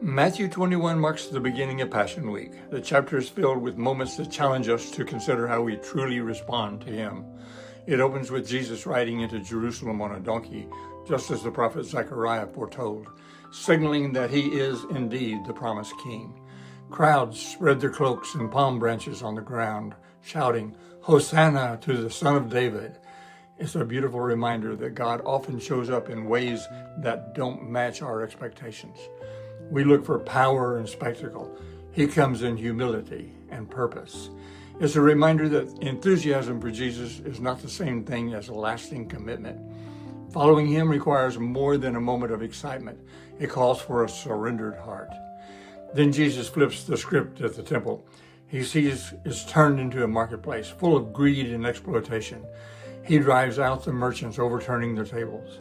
Matthew 21 marks the beginning of Passion Week. The chapter is filled with moments that challenge us to consider how we truly respond to Him. It opens with Jesus riding into Jerusalem on a donkey, just as the prophet Zechariah foretold, signaling that He is indeed the promised King. Crowds spread their cloaks and palm branches on the ground, shouting, "Hosanna to the Son of David." It's a beautiful reminder that God often shows up in ways that don't match our expectations. We look for power and spectacle. He comes in humility and purpose. It's a reminder that enthusiasm for Jesus is not the same thing as a lasting commitment. Following Him requires more than a moment of excitement. It calls for a surrendered heart. Then Jesus flips the script at the temple. He sees it's turned into a marketplace full of greed and exploitation. He drives out the merchants, overturning their tables.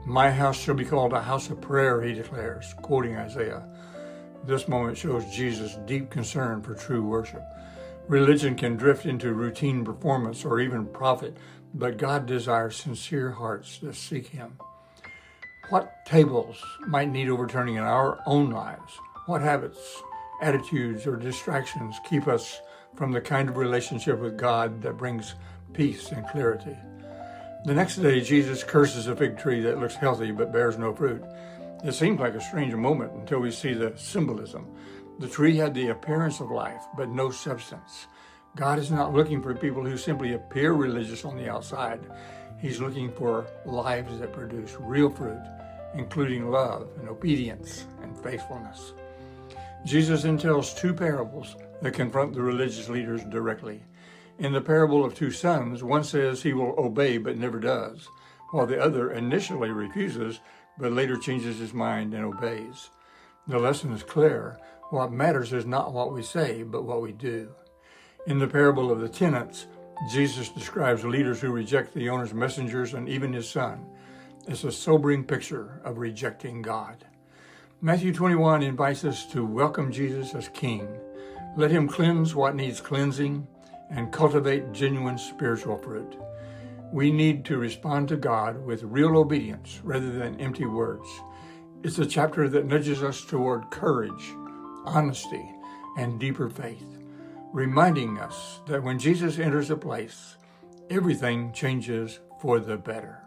"My house shall be called a house of prayer," He declares, quoting Isaiah. This moment shows Jesus' deep concern for true worship. Religion can drift into routine performance or even profit, but God desires sincere hearts that seek Him. What tables might need overturning in our own lives? What habits, attitudes, or distractions keep us from the kind of relationship with God that brings peace and clarity? The next day, Jesus curses a fig tree that looks healthy but bears no fruit. It seems like a strange moment until we see the symbolism. The tree had the appearance of life, but no substance. God is not looking for people who simply appear religious on the outside. He's looking for lives that produce real fruit, including love and obedience and faithfulness. Jesus then tells two parables that confront the religious leaders directly. In the parable of two sons, one says he will obey but never does, while the other initially refuses but later changes his mind and obeys. The lesson is clear. What matters is not what we say, but what we do. In the parable of the tenants, Jesus describes leaders who reject the owner's messengers and even his son. It's a sobering picture of rejecting God. Matthew 21 invites us to welcome Jesus as King. Let Him cleanse what needs cleansing and cultivate genuine spiritual fruit. We need to respond to God with real obedience rather than empty words. It's a chapter that nudges us toward courage, honesty, and deeper faith, reminding us that when Jesus enters a place, everything changes for the better.